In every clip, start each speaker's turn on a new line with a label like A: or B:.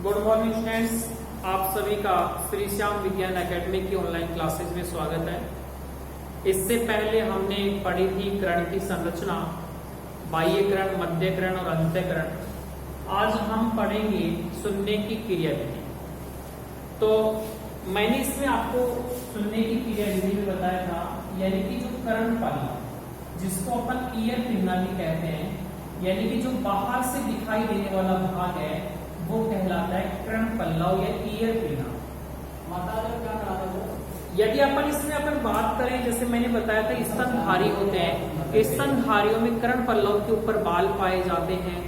A: Good morning students, आप सभी का श्री श्याम विज्ञान एकेडमी की ऑनलाइन क्लासेज में स्वागत है। इससे पहले हमने पढ़ी थी कर्ण की संरचना, बाह्यकर्ण, मध्यकर्ण और अंतःकर्ण। आज हम पढ़ेंगे सुनने की क्रियाविधि। तो मैंने इसमें आपको सुनने की क्रियाविधि में बताया था, यानी कि जो कर्ण पल्ला, जिसको अपन ईयर पिन्ना भी कहते हैं, यानी कि जो बाहर से दिखाई देने वाला भाग है वो कहलाता है कर्ण पल्लव या ईयर पिन्ना। यदि अपन बात करें, जैसे मैंने बताया था स्तनधारी होते हैं, स्तनधारियों में कर्ण पल्लव के ऊपर बाल पाए जाते हैं।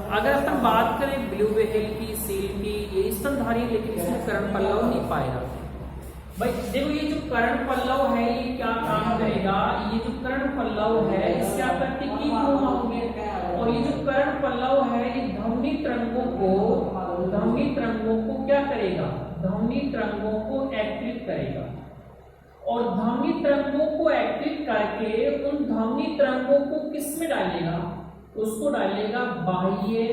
A: अगर अपन बात करें ब्लू व्हेल की, सील की, ये स्तनधारी, लेकिन इसमें कर्ण पल्लव नहीं पाए जाते। भाई देखो, ये जो कर्ण पल्लव है ये क्या काम करेगा, ये जो कर्ण पल्लव है इससे आकृति की होंगे, और ये जो कर्ण पल्लव है ये ध्वनि तरंगों को क्या करेगा, ध्वनि तरंगों को एक्टिव करेगा। और ध्वनि तरंगों को एक्टिव करके उन ध्वनि तरंगों को किस में डालेगा, उसको डालेगा बाह्य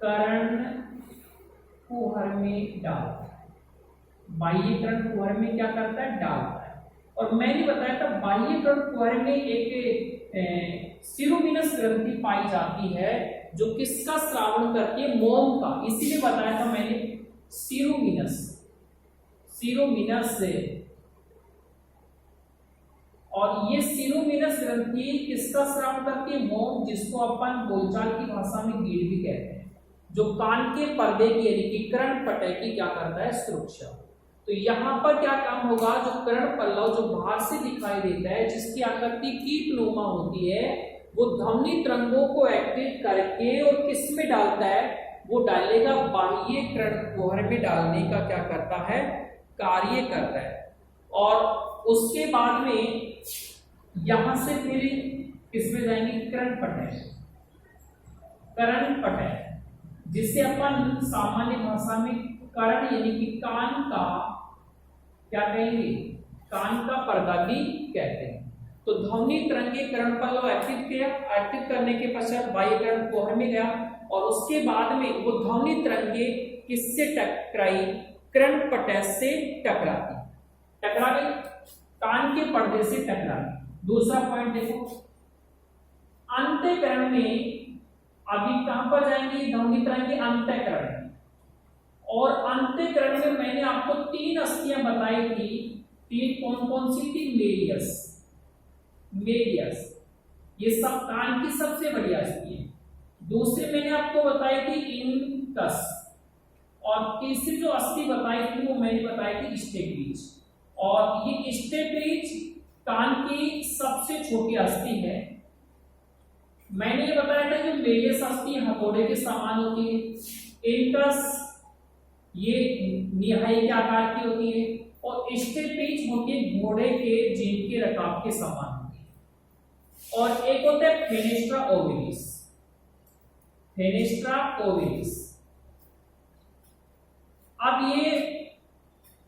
A: कर्ण कुहर में डालता है। बाह्य कर्ण कुहर में क्या करता है, डालता है। और मैंने बताया था बाह्य कर्ण कुहर में एक सिरोमिनस ग्रंथि पाई जाती है जो किसका श्रावण करती है, मोम का। इसीलिए बताया था मैंने सिरोमिनस से। और ये सिरोमिनस ग्रंथि किसका श्रावण करती है, मोम, जिसको अपन बोलचाल की भाषा में गिर भी कहते हैं, जो कान के पर्दे की यानी कि कर्ण पटल की क्या करता है, सुरक्षा। तो यहां पर क्या काम होगा, जो कर्ण पल्लव जो बाहर से दिखाई देता है, जिसकी आकृति कीटनुमा होती है, वो ध्वनि तरंगों को एक्टिव करके और किस में डालता है, वो डालेगा बाह्य कर्ण कुहर में डालने का क्या करता है, कार्य करता है। और उसके बाद में यहां से फिर किसमें जाएंगे, कर्ण पटल, जिसे अपन सामान्य भाषा में कर्ण यानी कि कान का क्या कहेंगे, कान का पर्दा भी कहते हैं। तो ध्वनि तरंगे कर्ण पल्लव एक्टिव किया, एक्टिव करने के पश्चात बाह्य कर्ण कुहर में गया, और उसके बाद में वो ध्वनि तरंगे किससे टकराई, कर्ण पटल से टकरा गई, कान के पर्दे से टकराई। दूसरा पॉइंट देखो, अंतःकरण में अभी कहां पर जाएंगे, ध्वनि तरंगे अंतःकरण। और अंतःकरण में मैंने आपको 3 अस्थियां बताई थी, 3 कौन कौन सी थी, मेडियस, ये सब कान की सबसे बड़ी अस्थि है। दूसरी मैंने आपको बताई थी इनकस, और तीसरी जो अस्थि बताई थी वो मैंने बताई थी स्टेपीज। और ये स्टेपीज कान की सबसे छोटी अस्थि है। मैंने ये बताया था कि मेडियस अस्थि हथौड़े के समान होती है, इनकस ये निहाई के आकार की होती है, और स्टेपीज होती है घोड़े के जीभ के रकाब के समान होती है। और एक होता है फेनेस्ट्रा ओविलिस। अब ये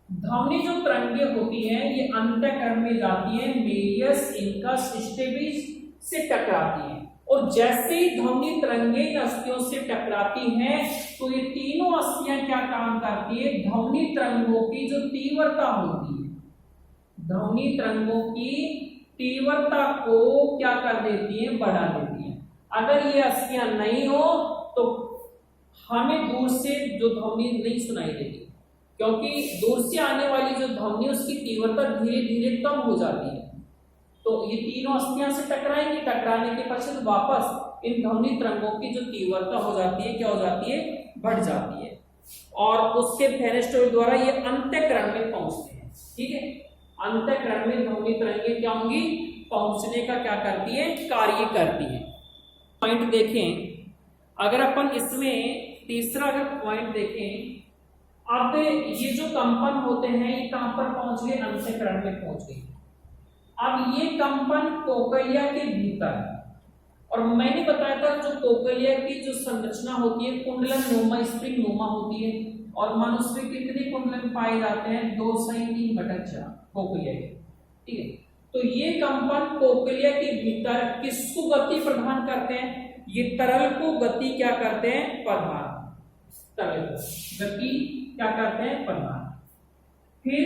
A: ध्वनि जो तरंगे होती हैं ये अंतःकरण में जाती है, मेडियस, इनकस, स्टेपीज से टकराती हैं। और जैसे ही ध्वनि तरंगे इन अस्थियों से टकराती हैं तो ये तीनों अस्थियां क्या काम करती है, ध्वनि तरंगों की जो तीव्रता होती है, ध्वनि तरंगों की तीव्रता को क्या कर देती है, बढ़ा देती है। अगर ये अस्थियां नहीं हो तो हमें दूर से जो ध्वनि नहीं सुनाई देगी, क्योंकि दूर से आने वाली जो ध्वनि उसकी तीव्रता धीरे धीरे कम हो जाती है। तो ये तीनों अस्थियां से टकराएंगी, टकराने के पश्चात वापस इन ध्वनि तरंगों की जो तीव्रता हो जाती है, क्या हो जाती है, बढ़ जाती है, और उसके फेनेस्ट्रॉइड द्वारा ये अंतःकरण में पहुंचते हैं। ठीक है, अंतःकरण में ध्वनि तरंगे क्या होंगी, पहुंचने का क्या करती है, कार्य करती है। पॉइंट देखें, अगर अपन इसमें तीसरा अगर पॉइंट देखें, अब ये जो कंपन होते हैं ये कहां पर पहुंच गए, अंतःकरण में पहुंच गए। अब ये कंपन कोकलिया के भीतर, और मैंने बताया था जो कोकलिया की जो संरचना होती है कुंडलन नुमा, स्प्रिंग नुमा होती है। और मनुष्य में कितने कुंडलन पाए जाते हैं, 2/3 कोकलिया के। ठीक है, तो ये कंपन कोकलिया के भीतर किसको गति प्रदान करते हैं, ये तरल को गति क्या करते हैं, प्रदान। तरल को गति क्या करते हैं, प्रदान। फिर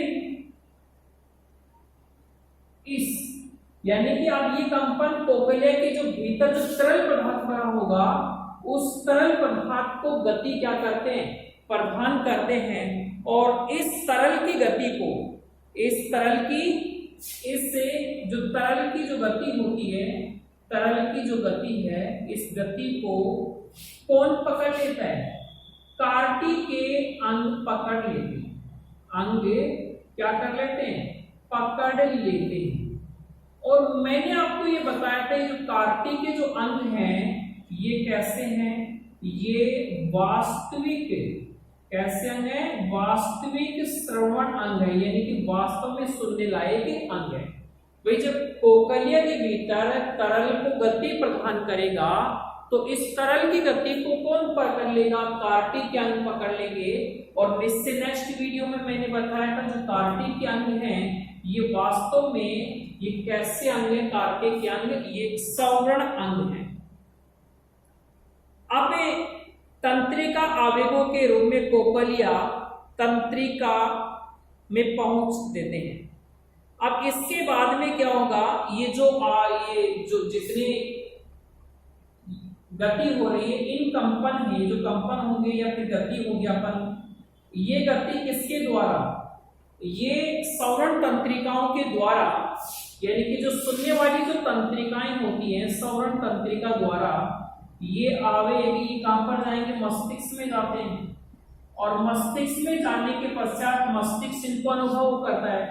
A: इस यानी कि अब ये कंपन कोकलिया के जो भीतर जो तरल पदार्थ भरा होगा उस तरल पदार्थ को गति क्या करते हैं, प्रदान करते हैं। और इस तरल की गति को, इस तरल की, इससे जो तरल की जो गति होती है, तरल की जो गति है, इस गति को कौन पकड़ लेता है, कार्टी के अंग पकड़ लेते हैं। अंग क्या कर लेते हैं, पकड़ लेते हैं। और मैंने आपको ये बताया था जो कार्टी के जो अंग हैं ये कैसे हैं, ये वास्तविक, कैसे अंग है, वास्तविक श्रवण अंग है, यानी कि वास्तव में सुनने लायक अंग है। भाई जब कोकलिया के भीतर तरल को गति प्रदान करेगा तो इस तरल की गति को कौन पकड़ लेगा, कार्टी के अंग पकड़ लेंगे। और नेक्स्ट वीडियो में मैंने बताया था जो कार्टी के अंग हैं ये वास्तव में ये कैसे अंग है, कार्टी के अंग, ये श्रवण अंग है। अब तंत्रिका आवेगों के रूप में कोकलिया तंत्रिका में पहुंच देते हैं। अब इसके बाद में क्या होगा, ये जो जितनी गति हो रही है, इन कंपन है, जो कंपन होंगे या फिर गति होगी अपन, ये गति किसके द्वारा, ये श्रवण तंत्रिकाओं के द्वारा, यानी कि जो सुनने वाली जो तंत्रिकाएं होती हैं श्रवण तंत्रिका द्वारा, ये आवेग कहां पर जाएंगे, मस्तिष्क में जाते हैं। और मस्तिष्क में जाने के पश्चात मस्तिष्क इनको अनुभव करता है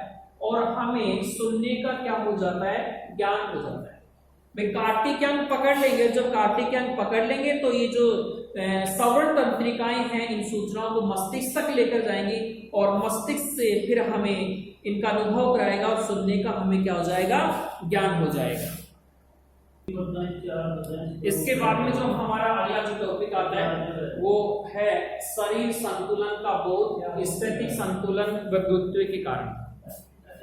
A: और हमें सुनने का क्या हो जाता है, ज्ञान हो जाता है। भाई कार्टी के अंग पकड़ लेंगे, जब कार्टी के अंग पकड़ लेंगे तो ये जो श्रवण तंत्रिकाएं हैं इन सूचनाओं को मस्तिष्क तक लेकर जाएंगी और मस्तिष्क से फिर हमें इनका अनुभव कराएगा और सुनने का हमें क्या हो जाएगा, ज्ञान हो जाएगा। इसके बाद में जो हमारा अगला जो टॉपिक आता है वो है शरीर संतुलन का बोध, स्थितिक संतुलन व गुरुत्व के कारण।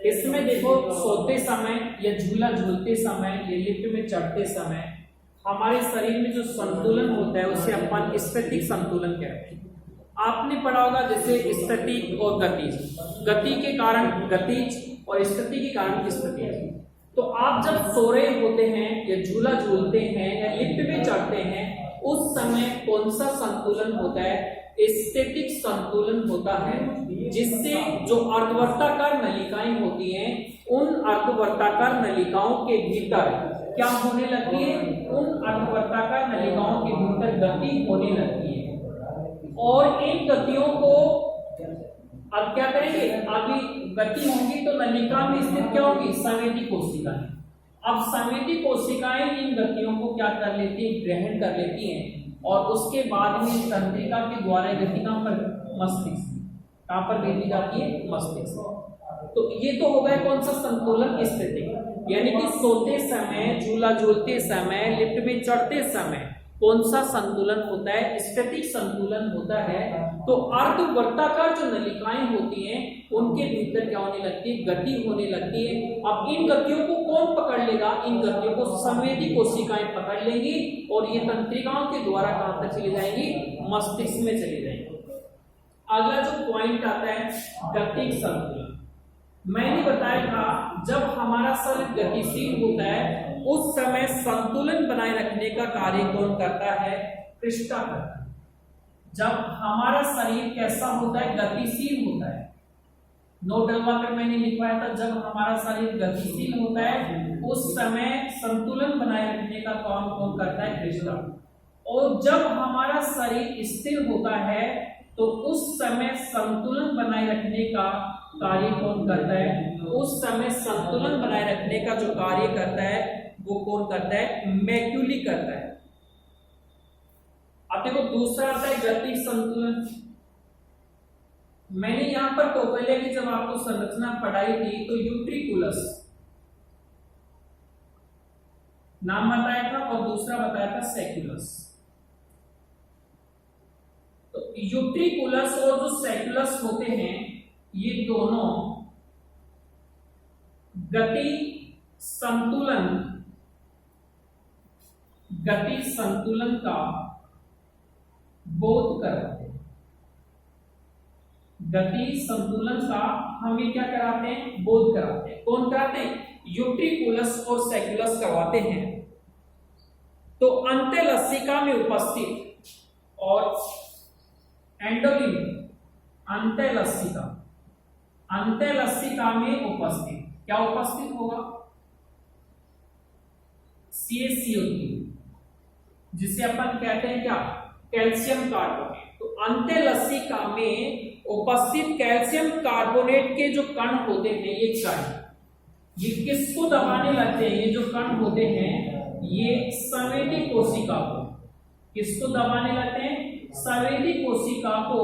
A: इसमें देखो सोते समय या झूला झूलते समय या लिफ्ट में चढ़ते समय हमारे शरीर में जो संतुलन होता है उसे अपन स्थितिक संतुलन कहते हैं। आपने पढ़ा होगा जैसे स्थितिक और गतिज, गति के कारण गतिज और स्थिति के कारण स्थितिज। तो आप जब सो रहे होते हैं या झूला झूलते हैं या लिफ्ट में चढ़ते हैं उस समय कौन सा संतुलन होता है, स्थितिक संतुलन होता है, जिससे जो अर्धवर्ताकार नलिकाएं होती हैं उन अर्धवर्ताकार नलिकाओं के भीतर क्या होने लगती है, उन अर्धवर्ताकार नलिकाओं के भीतर गति होने लगती है। और इन गतियों को अब क्या करेंगे, अभी गति होगी तो नलिका में स्थित क्या होगी, संवेदी कोशिकाएं। अब संवेदी कोशिकाएं इन गतियों को क्या कर लेती है, ग्रहण कर लेती हैं और उसके बाद में तंत्रिका के द्वारा गति कहां पर, मस्तिष्क, कहां पर भेजी जाती है, मस्तिष्क। तो ये तो हो गया कौन सा संतुलन, स्थिति, यानी कि सोते समय, झूला झूलते समय, लिफ्ट में चढ़ते समय कौन सा संतुलन होता है, स्थितिक संतुलन होता है। तो अर्धवर्ताकार जो नलिकाएं होती हैं उनके भीतर क्या होने लगती है, गति होने लगती है। अब इन गतियों को कौन पकड़ लेगा, इन गतियों को संवेदी कोशिकाएं पकड़ लेंगी और ये तंत्रिकाओं के द्वारा कहां तक चली जाएंगी, मस्तिष्क में चली जाएंगी। अगला जो पॉइंट आता है गतिक संतुलन। मैंने बताया था जब हमारा शरीर गतिशील होता है उस समय संतुलन बनाए रखने का कार्य कौन करता है, कृष्णा करता है। जब हमारा शरीर कैसा होता है, गतिशील होता है, नोट डलवाकर मैंने लिखवाया था, जब हमारा शरीर गतिशील होता है उस समय संतुलन बनाए रखने का काम कौन करता है, कृष्णा। और जब हमारा शरीर स्थिर होता है तो उस समय संतुलन बनाए रखने का कार्य कौन करता है, उस समय संतुलन बनाए रखने का जो कार्य करता है वो कौन करता है, मैक्यूली करता है। अब देखो दूसरा आता है गतिक संतुलन। मैंने यहां पर कोकलिया की जब आपको संरचना पढ़ाई थी तो यूट्रिकुलस नाम बताया था और दूसरा बताया था सेक्युलस। तो यूट्रिकुलस और जो सेक्युलस होते हैं ये दोनों गति संतुलन का बोध कराते हैं। गति संतुलन का हमें क्या कराते हैं, बोध कराते हैं। कौन कराते हैं, यूट्रिकुलस और सैकुलस करवाते हैं। तो अंत्यलसिका में उपस्थित और एंडोलिन अंत्यलसिका में उपस्थित क्या उपस्थित होगा, CaCO3, जिसे अपन कहते हैं क्या, कैल्शियम कार्बोनेट। तो अंत्यलसिका में उपस्थित कैल्शियम कार्बोनेट के जो कण होते हैं, ये किसको दबाने लगते हैं, ये जो कण होते हैं ये संवेदी कोशिका को, किसको दबाने लगते हैं, संवेदी कोशिका को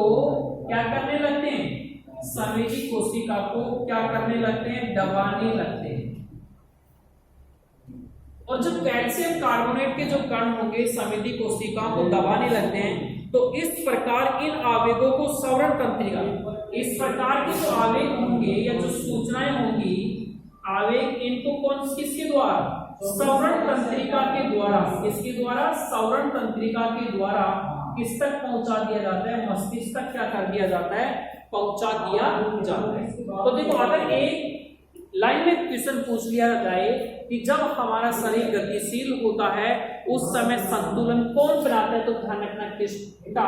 A: क्या करने लगते हैं, संवेदी कोशिका को क्या करने लगते हैं, दबाने लगते हैं। और जब कैल्शियम कार्बोनेट के जो कण होंगे संवेदी कोशिका को दबाने लगते हैं, तो इस प्रकार इन आवेगों को सवरण तंत्रिका, इस प्रकार के जो आवेग होंगे या जो सूचनाएं होंगी, आवेग इनको कौन किसके द्वारा, सवरण तंत्रिका के द्वारा, किसके द्वारा, सवरण तंत्रिका के द्वारा किस तक पहुंचा दिया जाता है, मस्तिष्क तक क्या कर दिया जाता है, पहुंचा दिया जाता है। तो देखो अगर एक लाइन में क्वेश्चन पूछ लिया जाए कि जब हमारा शरीर गतिशील होता है उस समय संतुलन कौन बनाता है, तो ध्यान रखना कृष्णा,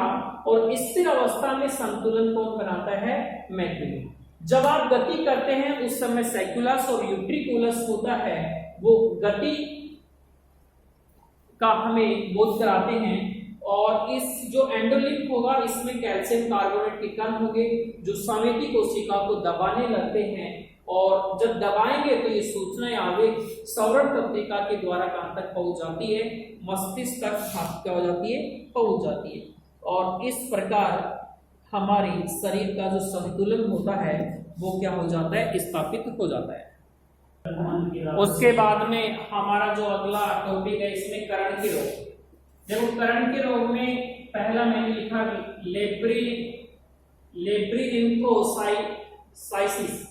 A: और स्थिर अवस्था में संतुलन कौन बनाता है, मैक्यूलस। जब आप गति करते हैं उस समय सैकुलस और यूट्रिकुलस होता है, वो गति का हमें बोध कराते हैं। और इस जो एंडोलिन होगा इसमें कैल्शियम कार्बोनेट के कण होंगे जो संवेदी कोशिका को दबाने लगते हैं, और जब दबाएंगे तो ये सूचनाएं आवेग सवरण तंत्रिका के द्वारा कहां तक पहुंच जाती है, मस्तिष्क तक क्या हो जाती है, पहुंच जाती है। और इस प्रकार हमारे शरीर का जो संतुलन होता है वो क्या हो जाता है, स्थापित हो जाता है। उसके बाद में हमारा जो अगला टॉपिक है इसमें करण के रोग। देखो करण के रोग में पहला मैंने लिखा लेब्रिंथाइसाइसिस।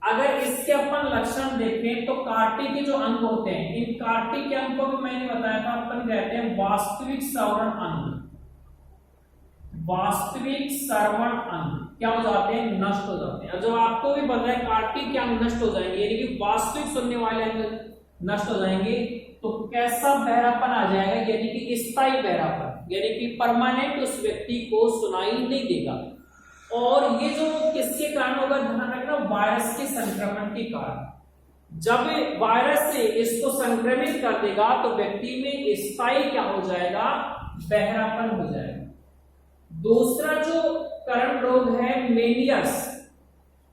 A: अगर इसके अपन लक्षण देखें तो कार्टी के जो अंग होते हैं, इन कार्टी के अंग को भी मैंने बताया था, अपन कहते हैं वास्तविक श्रवण अंग। वास्तविक श्रवण अंग क्या हो जाते हैं, नष्ट हो जाते हैं। और जब आपको भी पता है कार्टी के अंग नष्ट हो जाएंगे, यानी कि वास्तविक सुनने वाले अंग नष्ट हो जाएंगे, तो कैसा बहरापन आ जाएगा, यानी कि स्थायी बहरापन, यानी कि परमानेंट उस व्यक्ति को सुनाई नहीं देगा। और ये जो किसके कारण होगा, ध्यान रखना, वायरस के संक्रमण के कारण। जब वायरस से इसको संक्रमित कर देगा तो व्यक्ति में स्थायी क्या हो जाएगा, बहरापन हो जाएगा। दूसरा जो करण रोग है मेनियस।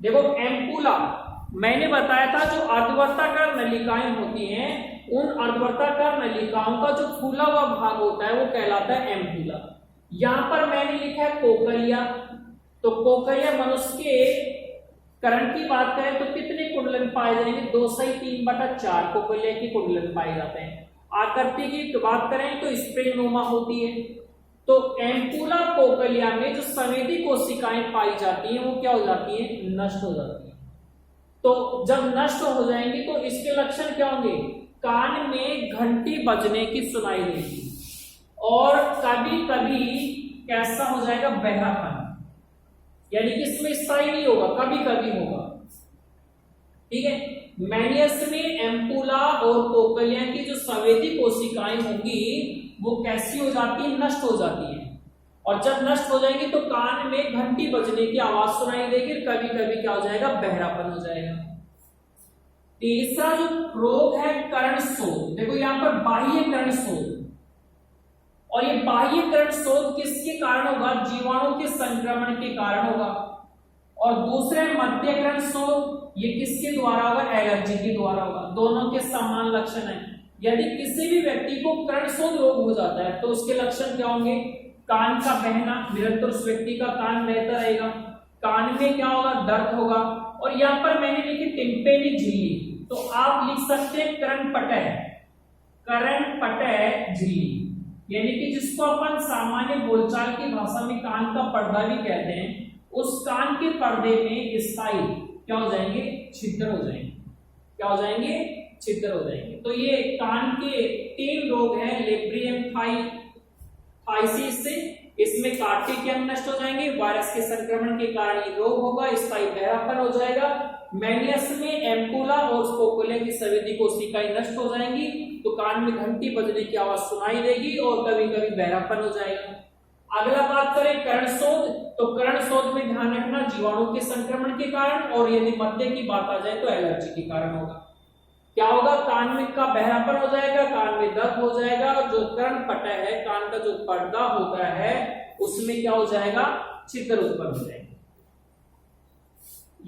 A: देखो एम्पुला मैंने बताया था, जो अर्धवर्ताकार नलिकाएं होती हैं उन अर्धवर्ताकार नलिकाओं का जो फूला हुआ भाग होता है वो कहलाता है एम्पुला। यहां पर मैंने लिखा है कोकलिया। तो कोकलिया मनुष्य के करण की बात करें तो कितने कुंडलन पाए जाएंगे, 2/3/4 कोकलिया की कुंडलन पाए जाते हैं। आकृति की बात करें तो स्प्रेनुमा होती है। तो एम्पुला कोकलिया में जो संवेदी कोशिकाएं पाई जाती हैं वो क्या हो जाती है, नष्ट हो जाती है। तो जब नष्ट हो जाएंगी तो इसके लक्षण क्या होंगे, कान में घंटी बजने की सुनाई देगी, और कभी कभी कैसा हो जाएगा, बहरापन, यानी कि इसमें स्थायी नहीं होगा, कभी कभी होगा। ठीक है, मैनियस में एम्पुला और कोकलिया की जो संवेदी कोशिकाएं होंगी वो कैसी हो जाती है, नष्ट हो जाती है। और जब नष्ट हो जाएंगी तो कान में घंटी बजने की आवाज सुनाई देगी, कभी कभी क्या हो जाएगा, बहरापन हो जाएगा। तीसरा जो रोग है कर्ण शोथ। देखो यहां पर बाह्य कर्ण शोथ, और ये बाह्य कर्ण शोथ किसके कारण होगा, जीवाणु के संक्रमण के कारण होगा। और दूसरे मध्य कर्ण शोथ, ये किसके द्वारा होगा, एलर्जी के द्वारा होगा। दोनों के समान लक्षण है। यदि किसी भी व्यक्ति को कर्ण शोथ रोग हो जाता है तो उसके लक्षण क्या होंगे, कान का बहना, निरंतर उस व्यक्ति का कान बहता रहेगा, कान में क्या होगा, दर्द होगा। और यहाँ पर मैंने लिखी टिम्पेनी झिल्ली, तो आप लिख सकते हैं कर्णपटय झिल्ली, यानी कि जिसको अपन सामान्य बोलचाल की भाषा में कान का पर्दा भी कहते हैं। उस कान के पर्दे में स्थायी क्या हो जाएंगे, छिद्र हो जाएंगे। क्या हो जाएंगे, छिद्र हो जाएंगे। तो ये कान के 3 रोग हैं लेब्रियम्फाइसिस से, इसमें कार्टिक के अंग नष्ट हो जाएंगे, वायरस के संक्रमण के कारण ये रोग होगा, स्थायी बहरापन हो जाएगा। मैनियस में एम्पुला और स्पोकुलिया की संवेदी कोशिकाएं नष्ट हो जाएंगी, तो कान में घंटी बजने की आवाज सुनाई देगी और कभी कभी बहरापन हो जाएगा। अगला बात करें कर्णशोथ, तो कर्णशोथ में ध्यान रखना जीवाणु के संक्रमण के कारण, और यदि मध्य की बात आ जाए तो एलर्जी के कारण होगा। क्या होगा, कान में का बहरापन हो जाएगा, कान में दर्द हो जाएगा, और जो कर्ण पटल है, कान का जो पर्दा होता है उसमें क्या हो जाएगा, छिद्र उत्पन्न हो जाएंगे।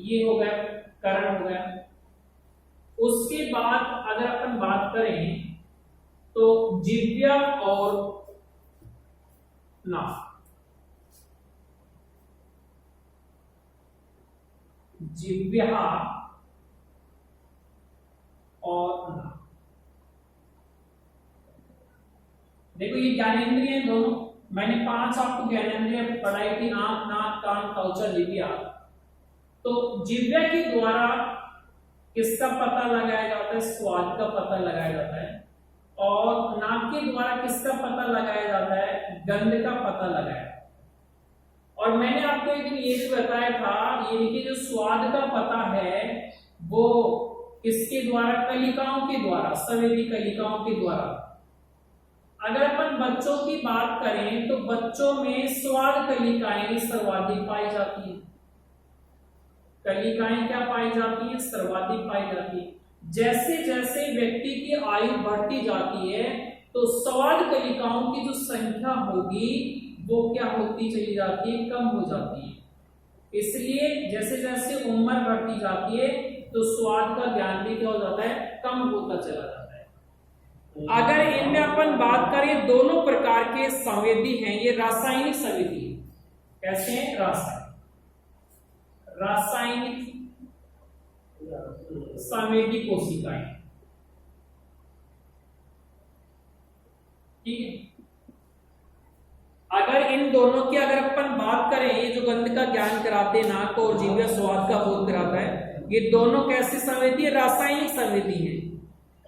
A: ये हो गया कर्ण हो गया। उसके बाद अगर अपन बात करें तो जिह्वा और नाक, जिह्वा और नाक, देखो ये ज्ञानेंद्रिय हैं दोनों। मैंने 5 आपको ज्ञानेंद्रिय पढ़ाई थी, आंख, नाक, कान, त्वचा, जिह्वा। तो जिह्वा के द्वारा किसका पता लगाया जाता है, स्वाद का पता लगाया जाता है, और नाक के द्वारा किसका पता लगाया जाता है, गंध का पता लगाया जाता है। और मैंने आपको एक दिन ये भी बताया था, ये देखिए जो स्वाद का पता है वो किसके द्वारा, कलिकाओं के द्वारा, संवेदी कलिकाओं के द्वारा। अगर अपन बच्चों की बात करें तो बच्चों में स्वाद कलिकाएं सर्वाधिक पाई जाती है। कलिकाएं क्या पाई जाती है, सर्वाधिक पाई जाती है। जैसे जैसे व्यक्ति की आयु बढ़ती जाती है तो स्वाद कलिकाओं की जो संख्या होगी वो क्या होती चली जाती है, कम हो जाती है। इसलिए जैसे जैसे उम्र बढ़ती जाती है तो स्वाद का ज्ञान भी क्या हो जाता है, कम होता चला जाता है। अगर इनमें अपन बात करें, दोनों प्रकार के संवेदी हैं, ये रासायनिक संवेदी है। कैसे हैं, रासायनिक संवेदी कोशिकाएं, ठीक है। अगर इन दोनों की अगर अपन बात करें, ये जो गंध का ज्ञान कराते हैं, नाक और जिह्वा स्वाद का बोध कराता है, ये दोनों कैसे संवेदी है, रासायनिक संवेदी है।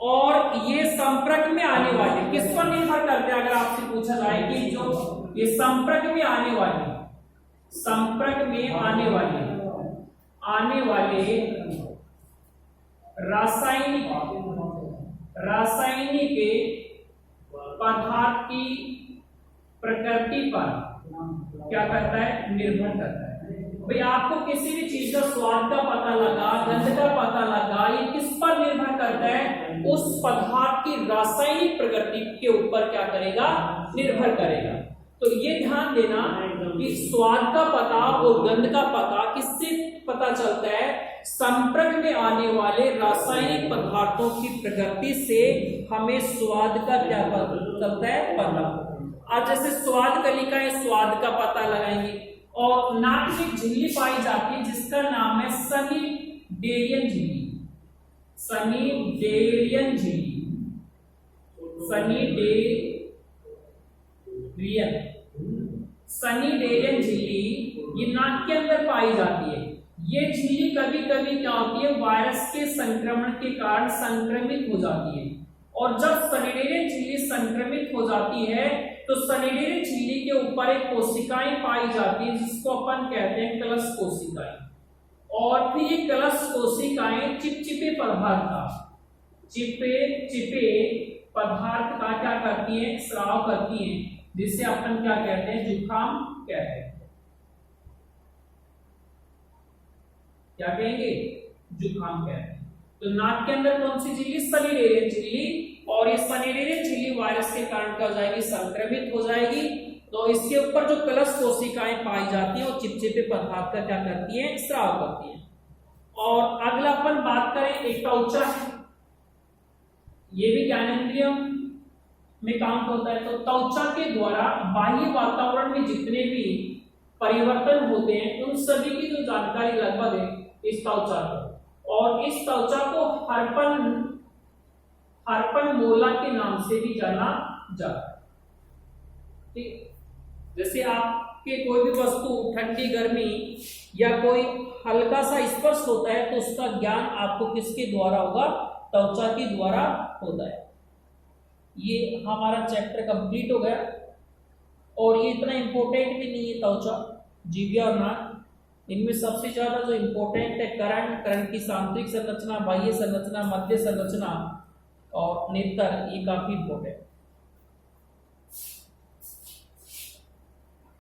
A: और ये संपर्क में आने वाले किस पर निर्भर करते हैं, अगर आपसे पूछा जाए कि जो ये संपर्क में आने वाले, संपर्क में आने वाले रासायनिक पदार्थ की प्रकृति पर क्या करता है, निर्भर करता है। भाई आपको किसी भी चीज का स्वाद का पता लगा, गंध का पता लगा, ये किस पर निर्भर करता है, उस पदार्थ की रासायनिक प्रकृति के ऊपर क्या करेगा, निर्भर करेगा। तो ये ध्यान देना कि स्वाद का पता और गंध का पता किससे पता चलता है, संपर्क में आने वाले रासायनिक पदार्थों की प्रकृति से हमें स्वाद का क्या पता चलता है, पता। आज जैसे स्वाद कलिकाएं स्वाद का पता लगाएंगे, और नाक में झिल्ली पाई जाती है जिसका नाम है सनीडेरियन झिल्ली, सनीडेरियन झिल्ली, सनीडेरियन झिल्ली ये नाक के अंदर पाई जाती है। ये झिल्ली कभी कभी क्या होती है, वायरस के संक्रमण के कारण संक्रमित हो जाती है, और जब सनीडेरियन झिल्ली संक्रमित हो जाती है तो सनीडेरियन झिल्ली के ऊपर एक कोशिकाएं पाई जाती है जिसको अपन कहते हैं कलश कोशिकाएं। और फिर ये कलश कोशिकाएं चिपचिपे पदार्थ का क्या करती है, स्राव करती है, जिससे अपन क्या कहते हैं, जुकाम कहते हैं। क्या कहेंगे, जुकाम कहते हैं। तो नाक के अंदर कौन सी झिल्ली, सनीडेरियन झिल्ली, और ये सनीडेरियन झिल्ली वायरस के कारण क्या हो जाएगी, संक्रमित हो जाएगी। तो इसके ऊपर जो कलश कोशिकाएं पाई जाती हैं वो चिपचिपे पदार्थ का क्या करती हैं, स्राव करती हैं। और अगला अपन बात करें, एक त्वचा है, ये भी ज्ञानेंद्रिय में काम होता है। तो त्वचा के द्वारा बाह्य वातावरण में जितने भी परिवर्तन होते हैं उन सभी की जो जानकारी लगभग है इस त्वचा को, और इस त्वचा को हर्पन मोला के नाम से भी जाना जाता है। ठीक, जैसे आप कि कोई भी वस्तु ठंडी गर्मी या कोई हल्का सा स्पर्श होता है तो उसका ज्ञान आपको किसके द्वारा होगा, त्वचा के द्वारा होता है। ये हमारा चैप्टर कंप्लीट हो गया और ये इतना इंपॉर्टेंट भी नहीं है त्वचा, जीव्या और नाक। इनमें सबसे ज्यादा जो इंपॉर्टेंट है कर्ण की सांतरिक संरचना, बाह्य संरचना, मध्य संरचना और नेत्र, ये काफी इंपॉर्टेंट।